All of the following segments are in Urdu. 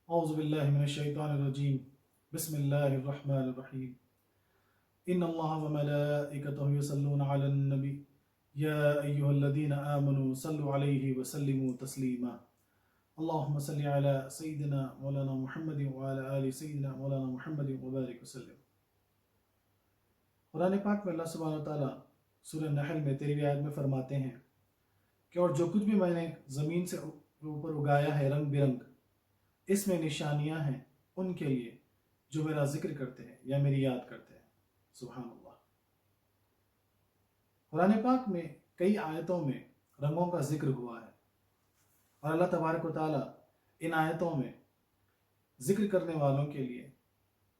اعوذ باللہ من الشیطان الرجیم بسم اللہ الرحمن الرحیم ان اللہ وملائکتہ یصلون علی النبی یا ایہا الذین آمنوا صلوا علیہ وسلموا تسلیما اللہم صلی علی سیدنا مولانا محمد وعلی آل سیدنا مولانا محمد وبارک وسلم۔ قرآن پاک میں اللہ سبحانہ وتعالی سورہ نحل میں 13ویں آیت میں فرماتے ہیں کہ اور جو کچھ بھی میں نے زمین سے اوپر اگایا ہے رنگ برنگ، اس میں نشانیاں ہیں ان کے لیے جو میرا ذکر کرتے ہیں یا میری یاد کرتے ہیں۔ سبحان اللہ۔ قرآن پاک میں کئی آیتوں میں رنگوں کا ذکر ہوا ہے، اور اللہ تبارک و تعالیٰ ان آیتوں میں ذکر کرنے والوں کے لیے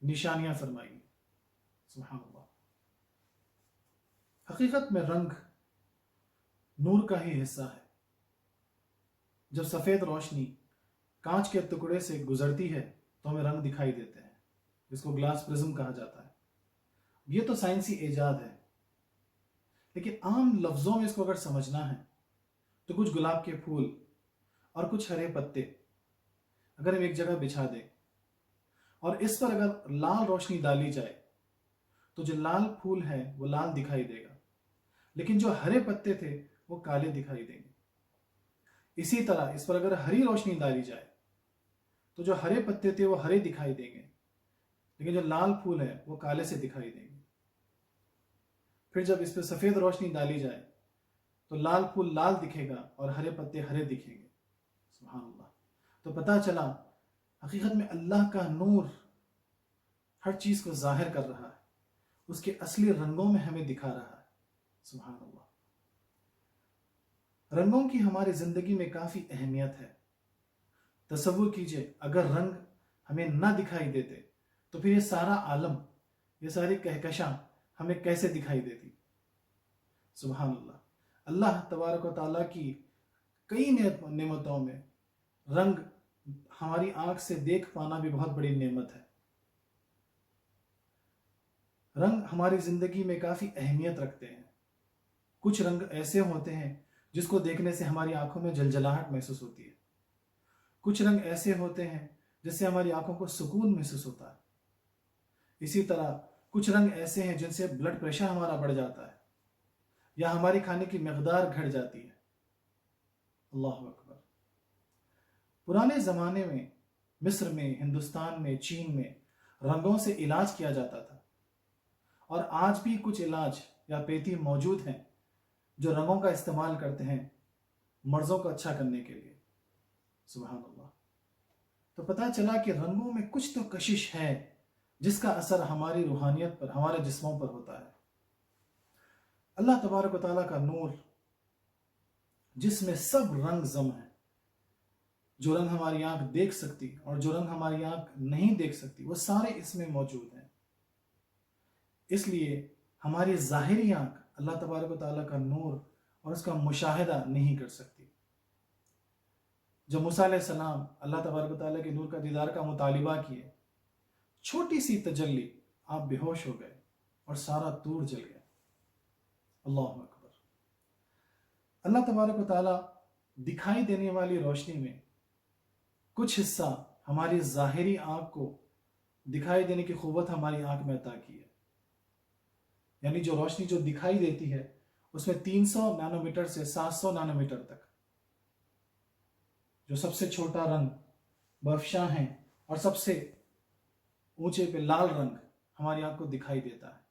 نشانیاں فرمائی ہیں۔ سبحان اللہ۔ حقیقت میں رنگ نور کا ہی حصہ ہے۔ جب سفید روشنی کانچ کے ٹکڑے سے گزرتی ہے تو ہمیں رنگ دکھائی دیتے ہیں، جس کو گلاس پرزم کہا جاتا ہے۔ یہ تو سائنسی ایجاد ہے، لیکن عام لفظوں میں اس کو اگر سمجھنا ہے تو کچھ گلاب کے پھول اور کچھ ہرے پتے اگر ہم ایک جگہ بچھا دیں اور اس پر اگر لال روشنی ڈالی جائے تو جو لال پھول ہے وہ لال دکھائی دے گا، لیکن جو ہرے پتے تھے وہ کالے دکھائی دیں گے۔ اسی طرح اس پر اگر ہری روشنی ڈالی جائے تو جو ہرے پتے تھے وہ ہرے دکھائی دیں گے، لیکن جو لال پھول ہے وہ کالے سے دکھائی دیں گے۔ پھر جب اس پہ سفید روشنی ڈالی جائے تو لال پھول لال دکھے گا اور ہرے پتے ہرے دکھیں گے۔ سبحان اللہ۔ تو پتہ چلا حقیقت میں اللہ کا نور ہر چیز کو ظاہر کر رہا ہے، اس کے اصلی رنگوں میں ہمیں دکھا رہا ہے۔ سبحان اللہ۔ رنگوں کی ہماری زندگی میں کافی اہمیت ہے۔ تصور کیجئے اگر رنگ ہمیں نہ دکھائی دیتے تو پھر یہ سارا عالم، یہ ساری کہکشاں ہمیں کیسے دکھائی دیتی؟ سبحان اللہ۔ اللہ تبارک و تعالیٰ کی کئی نعمتوں میں رنگ ہماری آنکھ سے دیکھ پانا بھی بہت بڑی نعمت ہے۔ رنگ ہماری زندگی میں کافی اہمیت رکھتے ہیں۔ کچھ رنگ ایسے ہوتے ہیں جس کو دیکھنے سے ہماری آنکھوں میں جلجلاہٹ محسوس ہوتی ہے۔ کچھ رنگ ایسے ہوتے ہیں جس سے ہماری آنکھوں کو سکون محسوس ہوتا ہے۔ اسی طرح کچھ رنگ ایسے ہیں جن سے بلڈ پریشر ہمارا بڑھ جاتا ہے یا ہماری کھانے کی مقدار گھٹ جاتی ہے۔ اللہ اکبر۔ پرانے زمانے میں مصر میں، ہندوستان میں، چین میں رنگوں سے علاج کیا جاتا تھا، اور آج بھی کچھ علاج یا پیتی موجود ہیں جو رنگوں کا استعمال کرتے ہیں مرضوں کو اچھا کرنے کے لیے۔ سبحان اللہ۔ تو پتہ چلا کہ رنگوں میں کچھ تو کشش ہے جس کا اثر ہماری روحانیت پر، ہمارے جسموں پر ہوتا ہے۔ اللہ تبارک و تعالیٰ کا نور جس میں سب رنگ ضم ہیں، جو رنگ ہماری آنکھ دیکھ سکتی اور جو رنگ ہماری آنکھ نہیں دیکھ سکتی، وہ سارے اس میں موجود ہیں۔ اس لیے ہماری ظاہری آنکھ اللہ تبارک و تعالیٰ کا نور اور اس کا مشاہدہ نہیں کر سکتی۔ جب موسیٰ علیہ السلام اللہ تبارک و تعالیٰ کے نور کا دیدار کا مطالبہ کیے، چھوٹی سی تجلی آپ بے ہوش ہو گئے اور سارا طور جل گیا۔ اللہ اکبر۔ اللہ تبارک و تعالیٰ دکھائی دینے والی روشنی میں کچھ حصہ ہماری ظاہری آنکھ کو دکھائی دینے کی قوت ہماری آنکھ میں عطا کی ہے۔ یعنی جو روشنی جو دکھائی دیتی ہے اس میں 300 نانو میٹر سے 700 نانو میٹر تک جو سب سے چھوٹا رنگ بفشاں ہیں اور سب سے اونچے پہ لال رنگ ہماری آنکھ کو دکھائی دیتا ہے۔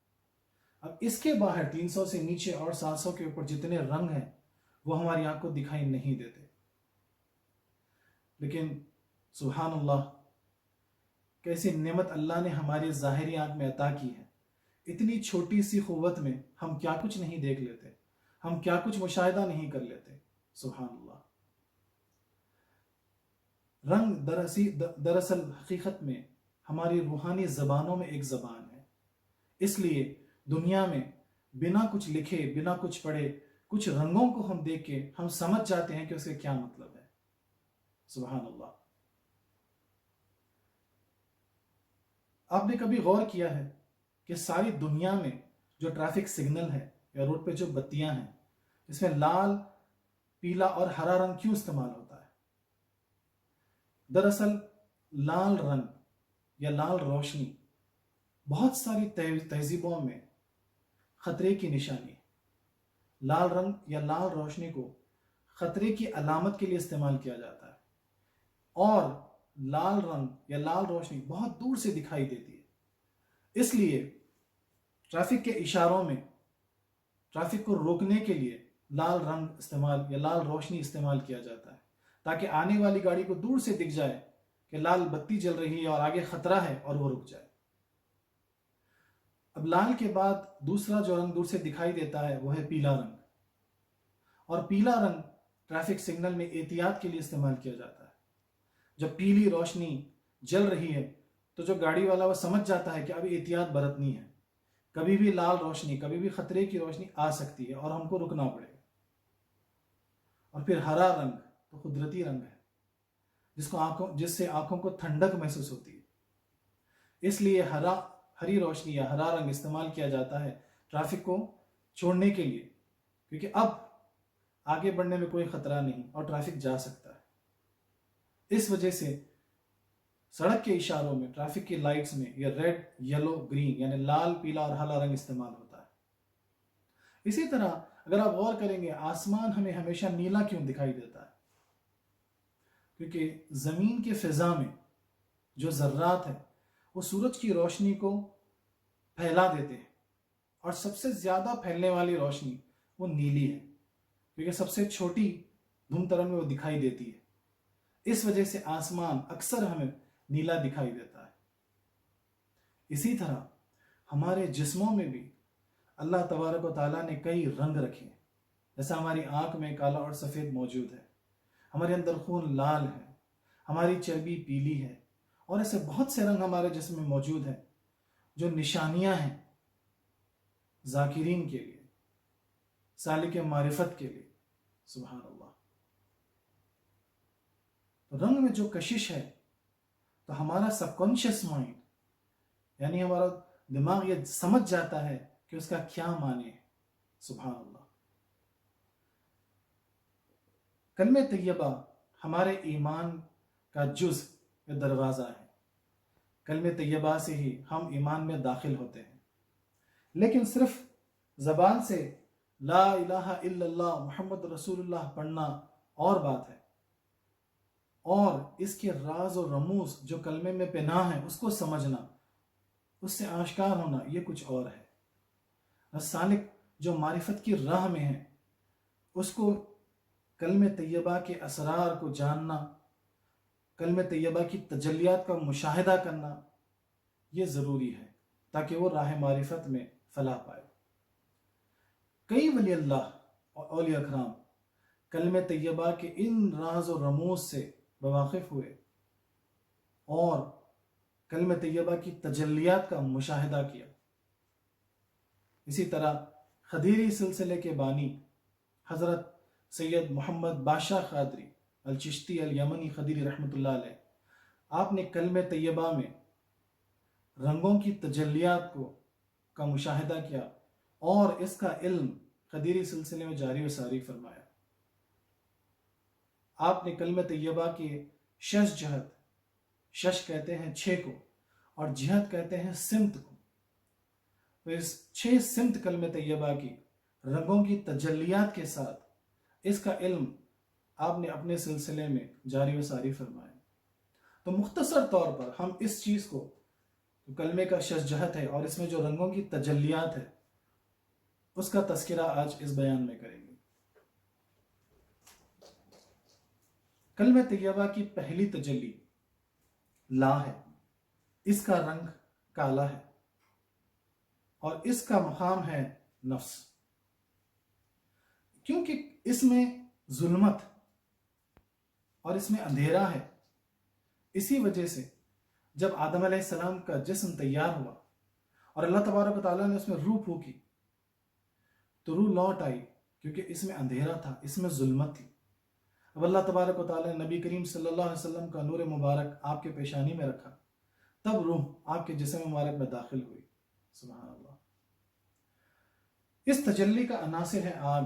اب اس کے باہر 300 سے نیچے اور 700 کے اوپر جتنے رنگ ہیں وہ ہماری آنکھ کو دکھائی نہیں دیتے۔ لیکن سبحان اللہ، کیسی نعمت اللہ نے ہماری ظاہری آنکھ میں عطا کی ہے۔ اتنی چھوٹی سی قوت میں ہم کیا کچھ نہیں دیکھ لیتے، ہم کیا کچھ مشاہدہ نہیں کر لیتے۔ سبحان اللہ۔ رنگ دراصل حقیقت میں ہماری روحانی زبانوں میں ایک زبان ہے۔ اس لیے دنیا میں بنا کچھ لکھے، بنا کچھ پڑھے، کچھ رنگوں کو ہم دیکھ کے ہم سمجھ جاتے ہیں کہ اس کا کیا مطلب ہے۔ سبحان اللہ۔ آپ نے کبھی غور کیا ہے کہ ساری دنیا میں جو ٹریفک سگنل ہے یا روڈ پہ جو بتیاں ہیں، اس میں لال، پیلا اور ہرا رنگ کیوں استعمال ہوتا ہے؟ دراصل لال رنگ یا لال روشنی بہت ساری تہذیبوں میں خطرے کی نشانی ہے۔ لال رنگ یا لال روشنی کو خطرے کی علامت کے لیے استعمال کیا جاتا ہے، اور لال رنگ یا لال روشنی بہت دور سے دکھائی دیتی ہے، اس لیے ٹریفک کے اشاروں میں ٹریفک کو روکنے کے لیے لال رنگ استعمال یا لال روشنی استعمال کیا جاتا ہے، تاکہ آنے والی گاڑی کو دور سے دکھ جائے کہ لال بتی جل رہی ہے اور آگے خطرہ ہے اور وہ رک جائے۔ اب لال کے بعد دوسرا جو رنگ دور سے دکھائی دیتا ہے وہ ہے پیلا رنگ، اور پیلا رنگ ٹریفک سگنل میں احتیاط کے لیے استعمال کیا جاتا ہے۔ جب پیلی روشنی جل رہی ہے تو جو گاڑی والا وہ سمجھ جاتا ہے کہ اب احتیاط برتنی ہے، کبھی بھی لال روشنی، کبھی بھی خطرے کی روشنی آ سکتی ہے اور ہم کو رکنا پڑے گا۔ اور پھر ہرا رنگ تو قدرتی رنگ ہے، جس سے آنکھوں کو ٹھنڈک محسوس ہوتی ہے، اس لیے ہری روشنی یا ہرا رنگ استعمال کیا جاتا ہے ٹریفک کو چھوڑنے کے لیے، کیونکہ اب آگے بڑھنے میں کوئی خطرہ نہیں اور ٹریفک جا سکتا ہے۔ اس وجہ سے سڑک کے اشاروں میں، ٹریفک کی لائٹس میں یہ ریڈ، یلو، گرین یعنی لال، پیلا اور ہرا رنگ استعمال ہوتا ہے۔ اسی طرح اگر آپ غور کریں گے، آسمان ہمیں ہمیشہ نیلا کیوں دکھائی دیتا ہے؟ کیونکہ زمین کے فضا میں جو ذرات ہیں وہ سورج کی روشنی کو پھیلا دیتے ہیں، اور سب سے زیادہ پھیلنے والی روشنی وہ نیلی ہے، کیونکہ سب سے چھوٹی دھند میں وہ دکھائی دیتی ہے۔ اس وجہ سے آسمان اکثر ہمیں نیلا دکھائی دیتا ہے۔ اسی طرح ہمارے جسموں میں بھی اللہ تبارک و تعالیٰ نے کئی رنگ رکھے ہیں، جیسا ہماری آنکھ میں کالا اور سفید موجود ہے، ہمارے اندر خون لال ہے، ہماری چربی پیلی ہے، اور ایسے بہت سے رنگ ہمارے جسم میں موجود ہیں جو نشانیاں ہیں ذاکرین کے لیے، سالک معرفت کے لیے۔ سبحان اللہ۔ رنگ میں جو کشش ہے تو ہمارا سب کانشیس مائنڈ یعنی ہمارا دماغ یہ سمجھ جاتا ہے کہ اس کا کیا معنی ہے۔ سبحان اللہ۔ کلمہ طیبہ ہمارے ایمان کا جز یا دروازہ ہے، کلمہ طیبہ سے ہی ہم ایمان میں داخل ہوتے ہیں، لیکن صرف زبان سے لا الہ الا اللہ محمد رسول اللہ پڑھنا اور بات ہے، اور اس کے راز و رموز جو کلمے میں پنہاں ہیں اس کو سمجھنا، اس سے آشکار ہونا، یہ کچھ اور ہے۔ سالک جو معرفت کی راہ میں ہے اس کو کلمہ طیبہ کے اسرار کو جاننا، کلمہ طیبہ کی تجلیات کا مشاہدہ کرنا، یہ ضروری ہے تاکہ وہ راہ معرفت میں فلاح پائے۔ کئی ولی اللہ اور اولیاء اکرام کلمہ طیبہ کے ان راز و رموز سے بواقف ہوئے اور کلمہ طیبہ کی تجلیات کا مشاہدہ کیا۔ اسی طرح خدیری سلسلے کے بانی حضرت سید محمد بادشاہ قادری الچشتی الیمنی خدیری رحمۃ اللہ علیہ، آپ نے کلمہ طیبہ میں رنگوں کی تجلیات کا مشاہدہ کیا اور اس کا علم قدیری سلسلے میں جاری و ساری فرمایا۔ آپ نے کلمہ طیبہ کے شش جہت، شش کہتے ہیں 6 کو اور جہت کہتے ہیں سمت کو، تو اس 6 سمت کلمہ طیبہ کی رنگوں کی تجلیات کے ساتھ اس کا علم آپ نے اپنے سلسلے میں جاری و ساری فرمایا۔ تو مختصر طور پر ہم اس چیز کو، جو کلمے کا شش جہت ہے اور اس میں جو رنگوں کی تجلیات ہے، اس کا تذکرہ آج اس بیان میں کریں گے۔ کلمہ طیبہ کی پہلی تجلی لا ہے، اس کا رنگ کالا ہے اور اس کا مقام ہے نفس، کیونکہ اس میں ظلمت اور اس میں اندھیرا ہے۔ اسی وجہ سے جب آدم علیہ السلام کا جسم تیار ہوا اور اللہ تبارک و تعالیٰ نے اس میں روح پھونکی تو روح لوٹ آئی، کیونکہ اس میں اندھیرا تھا، اس میں ظلمت تھی۔ اب اللہ تبارک و تعالیٰ نے نبی کریم صلی اللہ علیہ وسلم کا نور مبارک آپ کے پیشانی میں رکھا، تب روح آپ کے جسم مبارک میں داخل ہوئی۔ سبحان اللہ۔ اس تجلی کا عناصر ہے آگ،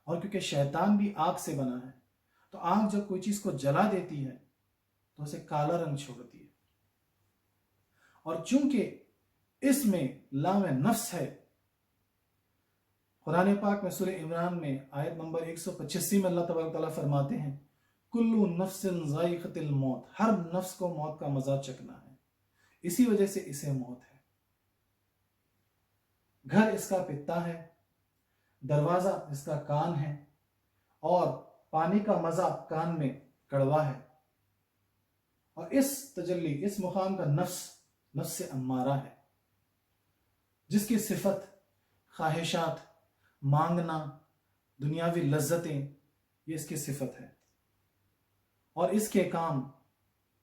اور کیونکہ شیطان بھی آگ سے بنا ہے تو آگ جب کوئی چیز کو جلا دیتی ہے تو اسے کالا رنگ چھوڑتی ہے، اور چونکہ اس میں لام نفس ہے، قرآن پاک میں سورہ عمران میں آیت نمبر 185 میں اللہ تبارک تعالیٰ فرماتے ہیں کلو نفس ذائقۃ الموت، ہر نفس کو موت کا مزہ چکھنا ہے، اسی وجہ سے اسے موت ہے۔ گھر اس کا پتا ہے، دروازہ اس کا کان ہے، اور پانی کا مزہ کان میں کڑوا ہے، اور اس تجلی، اس مقام کا نفس امارہ ہے، جس کی صفت خواہشات، مانگنا، دنیاوی لذتیں، یہ اس کی صفت ہے، اور اس کے کام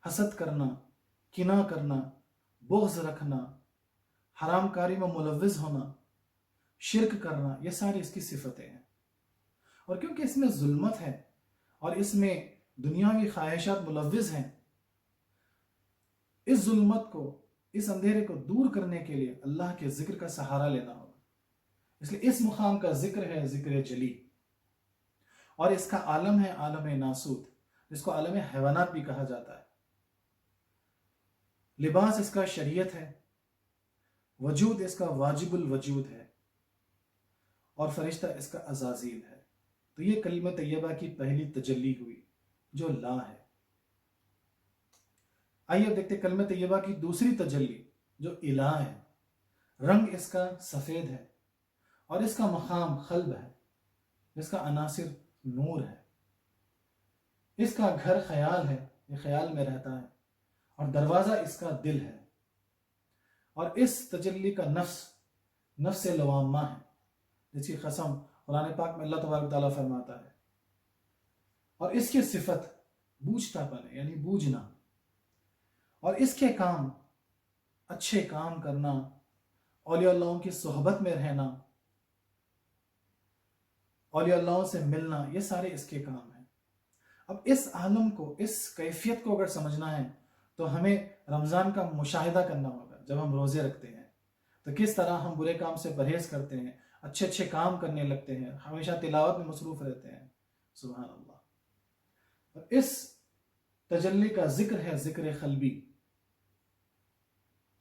حسد کرنا، کینہ کرنا، بغض رکھنا، حرام کاری میں ملوث ہونا، شرک کرنا، یہ ساری اس کی صفتیں ہیں۔ اور کیونکہ اس میں ظلمت ہے اور اس میں دنیاوی خواہشات ملوث ہیں، اس ظلمت کو، اس اندھیرے کو دور کرنے کے لیے اللہ کے ذکر کا سہارا لینا ہوگا۔ اس لیے اس مقام کا ذکر ہے ذکر جلی، اور اس کا عالم ہے عالم ناسوت، جس کو عالم حیوانات بھی کہا جاتا ہے۔ لباس اس کا شریعت ہے، وجود اس کا واجب الوجود ہے، اور فرشتہ اس کا عزازیل ہے۔ تو یہ کلمہ طیبہ کی پہلی تجلی ہوئی جو لا ہے۔ آئیے اب دیکھتے کلمہ طیبہ کی دوسری تجلی جو الہ ہے۔ رنگ اس کا سفید ہے، اور اس کا مقام قلب ہے، جس کا عناصر نور ہے۔ اس کا گھر خیال ہے، یہ خیال میں رہتا ہے، اور دروازہ اس کا دل ہے، اور اس تجلی کا نفس لوامہ ہے، جس کی قسم قرآن پاک میں اللہ تبارک تعالیٰ فرماتا ہے۔ اور اس کی صفت بوجھتا پن ہے، یعنی بوجھنا، اور اس کے کام اچھے کام کرنا، اولیاء اللہ کی صحبت میں رہنا، اولیاء اللہ سے ملنا، یہ سارے اس کے کام ہیں۔ اب اس عالم کو، اس کیفیت کو اگر سمجھنا ہے تو ہمیں رمضان کا مشاہدہ کرنا ہوگا۔ جب ہم روزے رکھتے ہیں تو کس طرح ہم برے کام سے پرہیز کرتے ہیں، اچھے اچھے کام کرنے لگتے ہیں، ہمیشہ تلاوت میں مصروف رہتے ہیں۔ سبحان اللہ۔ اور اس تجلی کا ذکر ہے ذکر قلبی،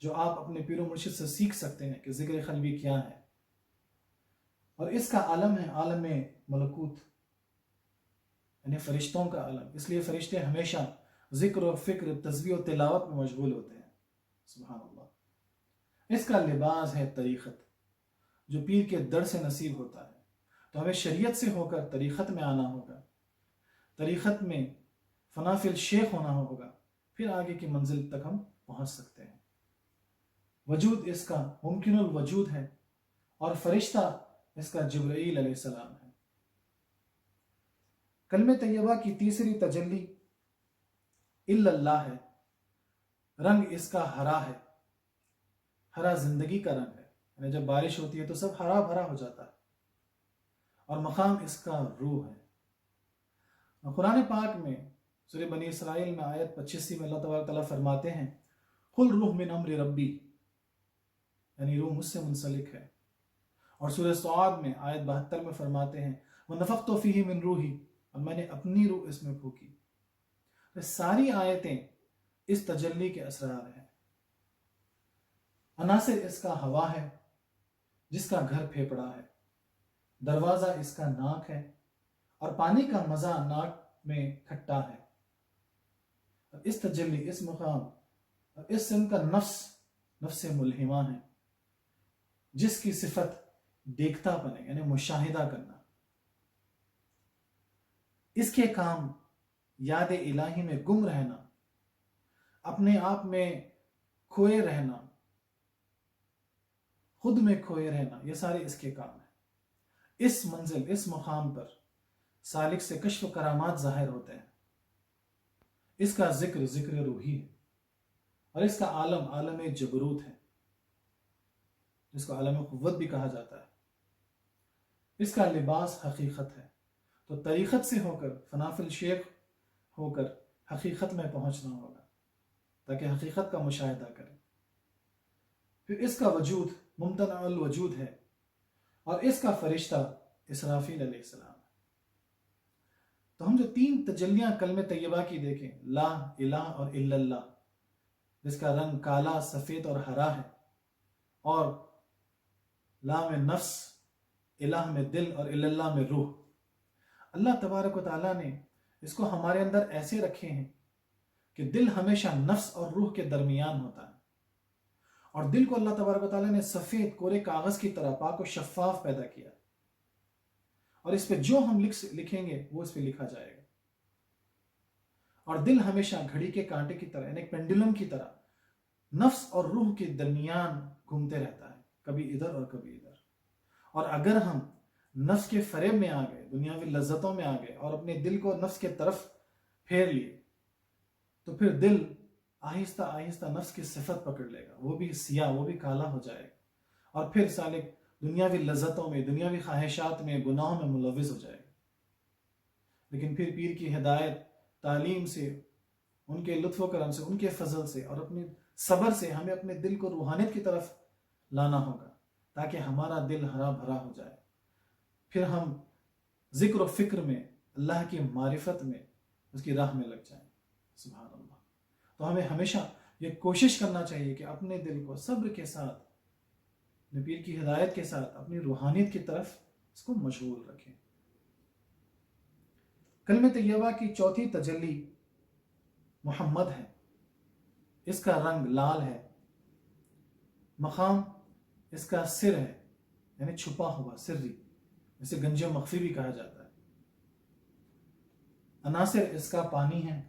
جو آپ اپنے پیر و مرشد سے سیکھ سکتے ہیں کہ ذکر قلبی کیا ہے۔ اور اس کا عالم ہے عالم ملکوت، یعنی فرشتوں کا عالم۔ اس لیے فرشتے ہمیشہ ذکر و فکر، تسبیح و تلاوت میں مشغول ہوتے ہیں۔ سبحان اللہ۔ اس کا لباس ہے طریقت، جو پیر کے در سے نصیب ہوتا ہے۔ تو ہمیں شریعت سے ہو کر طریقت میں آنا ہوگا، طریقت میں فنا فی الشیخ ہونا ہوگا، پھر آگے کی منزل تک ہم پہنچ سکتے ہیں۔ وجود اس کا ممکن الوجود ہے، اور فرشتہ اس کا جبرائیل علیہ السلام ہے۔ کلمہ طیبہ کی تیسری تجلی الا اللہ ہے۔ رنگ اس کا ہرا ہے، ہرا زندگی کا رنگ ہے، یعنی جب بارش ہوتی ہے تو سب ہرا بھرا ہو جاتا ہے، اور مقام اس کا روح ہے۔ قرآن پاک میں سورہ بنی اسرائیل میں آیت 85 میں اللہ تبارک تعالیٰ فرماتے ہیں قل روح من امر ربی، یعنی روح مجھ سے منسلک ہے۔ اور سورہ صعاد میں آیت 72 میں فرماتے ہیں وَنَفَخْتُ فِيهِ مِن روحی، اور میں نے اپنی روح اس میں پھونکی۔ یہ ساری آیتیں اس تجلی کے اسرار ہیں۔ عناصر اس کا ہوا ہے، جس کا گھر پھیپڑا ہے، دروازہ اس کا ناک ہے، اور پانی کا مزہ ناک میں کھٹا ہے۔ اور اس تجلی، اس مقام اور اس سم کا نفس ملہمہ ہے، جس کی صفت دیکھتا پن ہے، یعنی مشاہدہ کرنا۔ اس کے کام یاد الہی میں گم رہنا، اپنے آپ میں کھوئے رہنا، خود میں کھوئے رہنا، یہ سارے اس کے کام ہیں۔ اس منزل، اس مقام پر سالک سے کشف و کرامات ظاہر ہوتے ہیں۔ اس کا ذکر ذکر روحی ہے، اور اس کا عالم عالم جبروت ہے، جس کو عالم قوت بھی کہا جاتا ہے۔ اس کا لباس حقیقت ہے۔ تو طریقت سے ہو کر، فنا فی الشیخ ہو کر حقیقت میں پہنچنا ہوگا، تاکہ حقیقت کا مشاہدہ کریں۔ پھر اس کا وجود ممتنع الوجود ہے، اور اس کا فرشتہ اسرافیل علیہ السلام ہے۔ تو ہم جو 3 تجلیاں کلمہ طیبہ کی دیکھیں، لا الہ اور الا اللہ، جس کا رنگ کالا، سفید اور ہرا ہے، اور لا میں نفس، الہ میں دل اور الا اللہ میں روح، اللہ تبارک و تعالیٰ نے اس کو ہمارے اندر ایسے رکھے ہیں کہ دل ہمیشہ نفس اور روح کے درمیان ہوتا ہے، اور دل کو اللہ تبارک و تعالیٰ نے سفید کورے کاغذ کی طرح پاک و شفاف پیدا کیا، اور اس پہ جو ہم لکھیں گے وہ اس پہ لکھا جائے گا، اور دل ہمیشہ گھڑی کے کانٹے کی طرح، یعنی ایک پینڈولم کی طرح نفس اور روح کے درمیان گھومتے رہتا ہے، کبھی ادھر اور کبھی ادھر، اور اگر ہم نفس کے فریب میں آ گئے، دنیاوی لذتوں میں آ گئے اور اپنے دل کو نفس کے طرف پھیر لیے، تو پھر دل آہستہ آہستہ نفس کی صفت پکڑ لے گا، وہ بھی سیاہ، وہ بھی کالا ہو جائے گا، اور پھر سالک دنیاوی لذتوں میں، دنیاوی خواہشات میں، گناہوں میں ملوث ہو جائے گا۔ لیکن پھر پیر کی ہدایت، تعلیم سے، ان کے لطف و کرم سے، ان کے فضل سے اور اپنے صبر سے ہمیں اپنے دل کو روحانیت کی طرف لانا ہوگا، تاکہ ہمارا دل ہرا بھرا ہو جائے، پھر ہم ذکر و فکر میں، اللہ کی معرفت میں، اس کی راہ میں لگ جائیں۔ سبحان اللہ۔ تو ہمیں ہمیشہ یہ کوشش کرنا چاہیے کہ اپنے دل کو صبر کے ساتھ، پیر کی ہدایت کے ساتھ اپنی روحانیت کی طرف اس کو مشغول رکھیں۔ کلمہ طیبہ کی چوتھی تجلی محمد ہے، اس کا رنگ لال ہے، مقام اس کا سر ہے، یعنی چھپا ہوا، سری، اسے گنج مخفی بھی کہا جاتا ہے۔ عناصر اس کا پانی ہے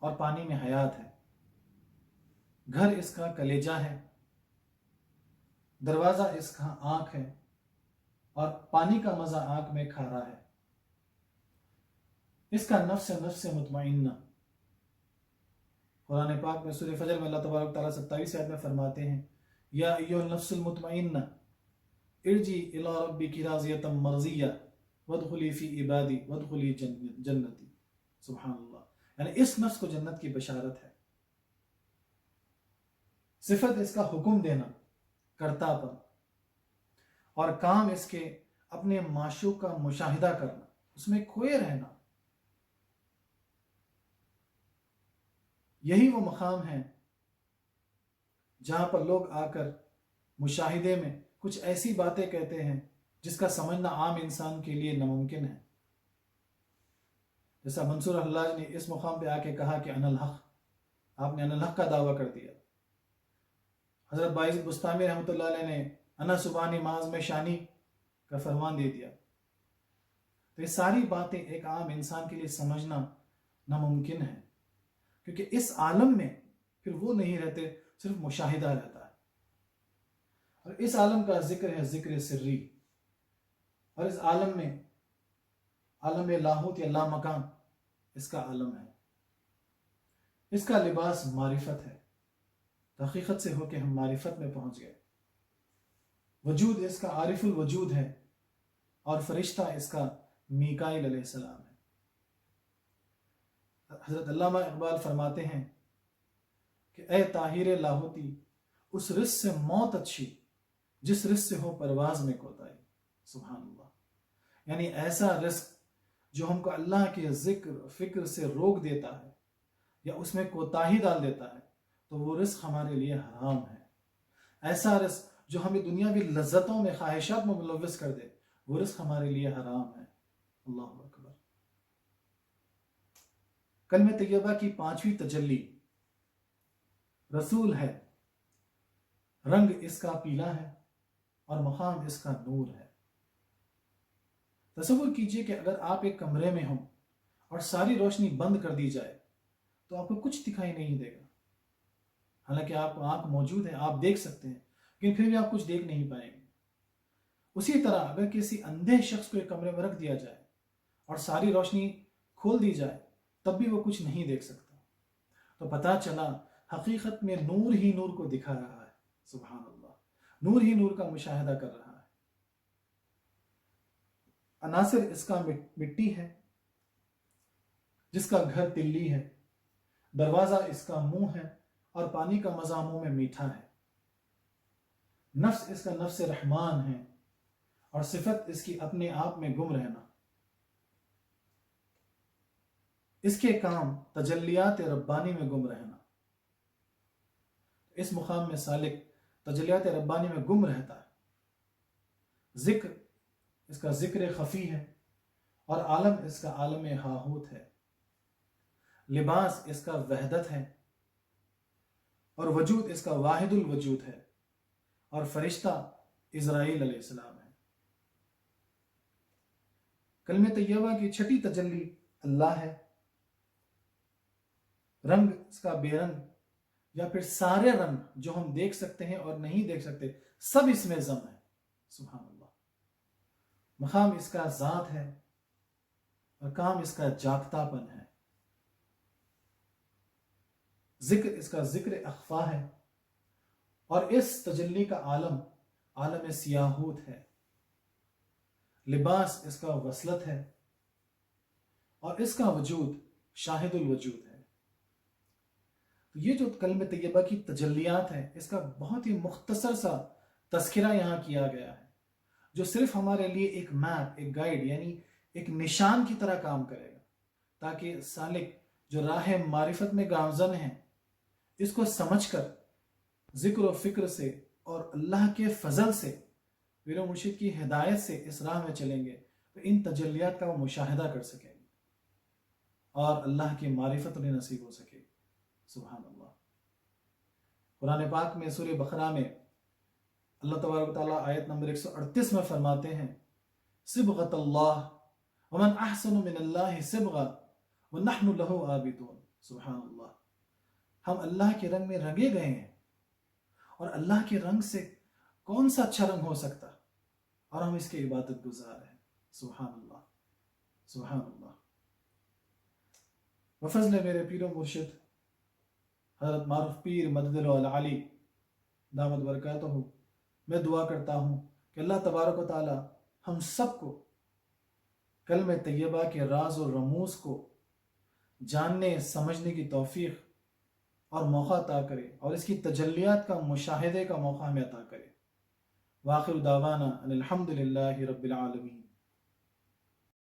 اور پانی میں حیات ہے، گھر اس کا کلیجہ ہے، دروازہ اس کا آنکھ ہے، اور پانی کا مزہ آنکھ میں کھارا ہے، اس کا نفس مطمئنہ۔ قرآن پاک میں سورہ فجر میں اللہ تبارک تعالیٰ 27 آیت میں فرماتے ہیں، یا ایھا النفس المطمئنہ ارجعی الی ربک راضیۃ مرضیہ وادخلی فی عبادی وادخلی جنتی۔ سبحان اللہ، یعنی اس نفس کو جنت کی بشارت ہے۔ صفت اس کا حکم دینا، کرتا پن، اور کام اس کے اپنے معشوق کا مشاہدہ کرنا، اس میں کھوئے رہنا۔ یہی وہ مقام ہے جہاں پر لوگ آ کر مشاہدے میں کچھ ایسی باتیں کہتے ہیں جس کا سمجھنا عام انسان کے لیے ناممکن ہے، جیسا منصور حلاج نے اس مقام پہ آ کے کہا کہ انا الحق، آپ نے انا الحق کا دعویٰ کر دیا۔ حضرت باعث بستامی رحمۃ اللہ علیہ نے انا سبحانی معاذ میں شانی کا فرمان دے دیا۔ تو یہ ساری باتیں ایک عام انسان کے لیے سمجھنا ناممکن ہے، کیونکہ اس عالم میں پھر وہ نہیں رہتے، صرف مشاہدہ رہتا ہے، اور اس عالم کا ذکر ہے ذکر سری، اور اس عالم میں عالم لاہوت یا لا مکان اس کا عالم ہے، اس کا لباس معرفت ہے، حقیقت سے ہو کے ہم معرفت میں پہنچ گئے، وجود اس کا عارف الوجود ہے، اور فرشتہ اس کا میکائیل علیہ السلام ہے۔ حضرت علامہ اقبال فرماتے ہیں کہ اے طاہر لاہوتی، اس رزق سے موت اچھی جس رزق سے ہو پرواز میں کوتاہی۔ سبحان اللہ، یعنی ایسا رزق جو ہم کو اللہ کے ذکر فکر سے روک دیتا ہے یا اس میں کوتاہی ڈال دیتا ہے، تو وہ رزق ہمارے لیے حرام ہے۔ ایسا رزق جو ہمیں دنیاوی لذتوں میں، خواہشات میں ملوث کر دے، وہ رزق ہمارے لیے حرام ہے۔ اللہ اکبر۔ کلمہ طیبہ کی 5ویں تجلی رسول ہے، رنگ اس کا پیلا ہے اور مقام اس کا نور ہے۔ تصور کیجئے کہ اگر آپ ایک کمرے میں ہوں اور ساری روشنی بند کر دی جائے تو آپ کو کچھ دکھائی نہیں دے گا، حالانکہ آپ کو آنکھ موجود ہے، آپ دیکھ سکتے ہیں، لیکن پھر بھی آپ کچھ دیکھ نہیں پائیں گے۔ اسی طرح اگر کسی اندھے شخص کو ایک کمرے میں رکھ دیا جائے اور ساری روشنی کھول دی جائے تب بھی وہ کچھ نہیں دیکھ سکتا۔ تو پتہ چلا حقیقت میں نور ہی نور کو دکھا رہا ہے۔ سبحان اللہ، نور ہی نور کا مشاہدہ کر رہا ہے۔ عناصر اس کا مٹی ہے جس کا گھر تلی ہے، دروازہ اس کا منہ ہے اور پانی کا مزہ منہ میں میٹھا ہے، نفس اس کا نفس رحمان ہے اور صفت اس کی اپنے آپ میں گم رہنا۔ اس کے کام تجلیات ربانی میں گم رہنا. اس مقام میں سالک تجلیات ربانی میں گم رہتا ہے. ذکر اس کا ذکر خفی ہے، اور عالم اس کا عالم ہاہوت ہے. لباس اس کا وحدت ہے، اور وجود اس کا واحد الوجود ہے، اور فرشتہ اسرائیل علیہ السلام ہے. کلمہ طیبہ کی چھٹی تجلی اللہ ہے. رنگ اس کا بے رنگ یا پھر سارے رنگ جو ہم دیکھ سکتے ہیں اور نہیں دیکھ سکتے سب اس میں ضم ہے. سبحان اللہ. مقام اس کا ذات ہے اور کام اس کا جاگتا پن ہے. ذکر اس کا ذکر اخفا ہے، اور اس تجلی کا عالم عالم سیاہوت ہے. لباس اس کا وصلت ہے، اور اس کا وجود شاہد الوجود ہے. تو یہ جو کلمہ طیبہ کی تجلیات ہیں، اس کا بہت ہی مختصر سا تذکرہ یہاں کیا گیا ہے، جو صرف ہمارے لیے ایک میپ، ایک گائیڈ، یعنی ایک نشان کی طرح کام کرے گا، تاکہ سالک جو راہ معرفت میں گامزن ہیں اس کو سمجھ کر ذکر و فکر سے اور اللہ کے فضل سے، پیر و مرشد کی ہدایت سے اس راہ میں چلیں گے تو ان تجلیات کا وہ مشاہدہ کر سکیں گے اور اللہ کی معرفت انہیں نصیب ہو سکے. سبحان اللہ. قرآن پاک میں سورہ بقرہ میں اللہ تبارک و تعالیٰ آیت نمبر 138 میں فرماتے ہیں صبغۃ اللہ ومن احسن من اللہ صبغہ ونحن لہ عابدون. سبحان اللہ. ہم اللہ کے رنگ میں رنگے گئے ہیں، اور اللہ کے رنگ سے کون سا اچھا رنگ ہو سکتا، اور ہم اس کے عبادت گزار ہیں. سبحان اللہ. سبحان اللہ. بفضل میرے پیر و مرشد حضرت معروف پیر مدد العلی دامت برکاتہ، میں دعا کرتا ہوں کہ اللہ تبارک و تعالی ہم سب کو کلمہ طیبہ کے راز و رموز کو جاننے سمجھنے کی توفیق اور موقع عطا کرے، اور اس کی تجلیات کا مشاہدے کا موقع ہمیں عطا کرے. وآخر دعوانا ان الحمد للہ رب العالمین.